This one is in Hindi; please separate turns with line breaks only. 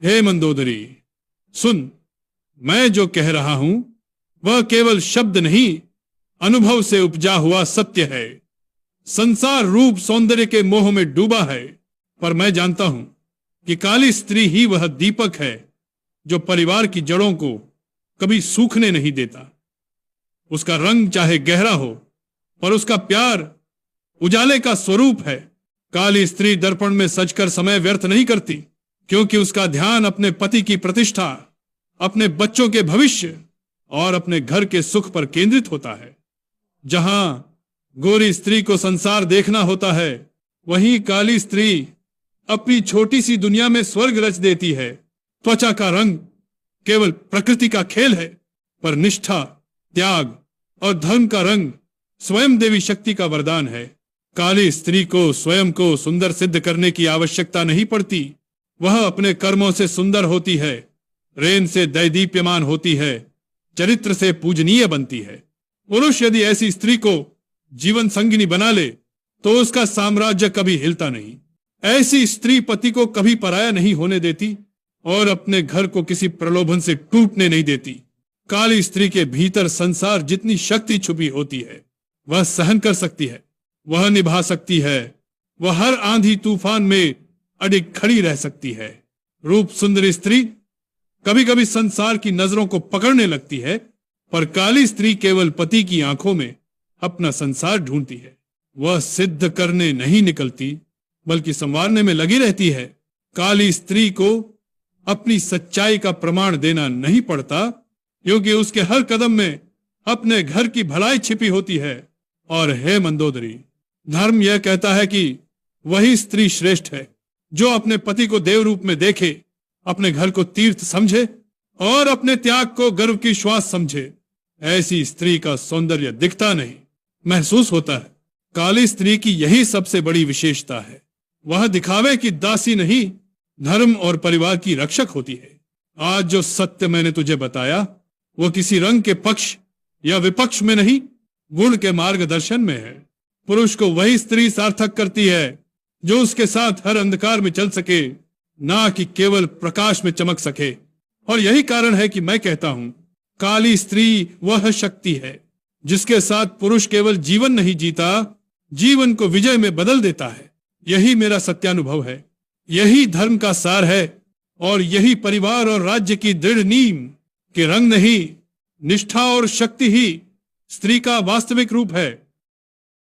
हे मंदोदरी, सुन, मैं जो कह रहा हूं वह केवल शब्द नहीं, अनुभव से उपजा हुआ सत्य है। संसार रूप सौंदर्य के मोह में डूबा है, पर मैं जानता हूं कि काली स्त्री ही वह दीपक है जो परिवार की जड़ों को कभी सूखने नहीं देता। उसका रंग चाहे गहरा हो, पर उसका प्यार उजाले का स्वरूप है। काली स्त्री दर्पण में सजकर समय व्यर्थ नहीं करती, क्योंकि उसका ध्यान अपने पति की प्रतिष्ठा, अपने बच्चों के भविष्य और अपने घर के सुख पर केंद्रित होता है। जहां गोरी स्त्री को संसार देखना होता है, वहीं काली स्त्री अपनी छोटी सी दुनिया में स्वर्ग रच देती है। त्वचा का रंग केवल प्रकृति का खेल है, पर निष्ठा, त्याग और धर्म का रंग स्वयं देवी शक्ति का वरदान है। काली स्त्री को स्वयं को सुंदर सिद्ध करने की आवश्यकता नहीं पड़ती। वह अपने कर्मों से सुंदर होती है, रेन से दैदीप्यमान होती है, चरित्र से पूजनीय बनती है। पुरुष यदि ऐसी स्त्री को जीवन संगिनी बना ले तो उसका साम्राज्य कभी हिलता नहीं। ऐसी स्त्री पति को कभी पराया नहीं होने देती और अपने घर को किसी प्रलोभन से टूटने नहीं देती। काली स्त्री के भीतर संसार जितनी शक्ति छुपी होती है, वह सहन कर सकती है, वह निभा सकती है, वह हर आंधी तूफान में अडिग खड़ी रह सकती है। रूप सुंदरी स्त्री कभी कभी संसार की नजरों को पकड़ने लगती है, पर काली स्त्री केवल पति की आंखों में अपना संसार ढूंढती है। वह सिद्ध करने नहीं निकलती, बल्कि संवारने में लगी रहती है। काली स्त्री को अपनी सच्चाई का प्रमाण देना नहीं पड़ता, क्योंकि उसके हर कदम में अपने घर की भलाई छिपी होती है। और हे मंदोदरी, धर्म यह कहता है कि वही स्त्री श्रेष्ठ है जो अपने पति को देव रूप में देखे, अपने घर को तीर्थ समझे और अपने त्याग को गर्व की श्वास समझे। ऐसी स्त्री का सौंदर्य दिखता नहीं, महसूस होता है। काली स्त्री की यही सबसे बड़ी विशेषता है। वह दिखावे की दासी नहीं, धर्म और परिवार की रक्षक होती है। आज जो सत्य मैंने तुझे बताया, वो किसी रंग के पक्ष या विपक्ष में नहीं, गुण के मार्गदर्शन में है। पुरुष को वही स्त्री सार्थक करती है जो उसके साथ हर अंधकार में चल सके, ना कि केवल प्रकाश में चमक सके। और यही कारण है कि मैं कहता हूं, काली स्त्री वह शक्ति है जिसके साथ पुरुष केवल जीवन नहीं जीता, जीवन को विजय में बदल देता है। यही मेरा सत्यानुभव है, यही धर्म का सार है, और यही परिवार और राज्य की दृढ़ नींव कि रंग नहीं, निष्ठा और शक्ति ही स्त्री का वास्तविक रूप है।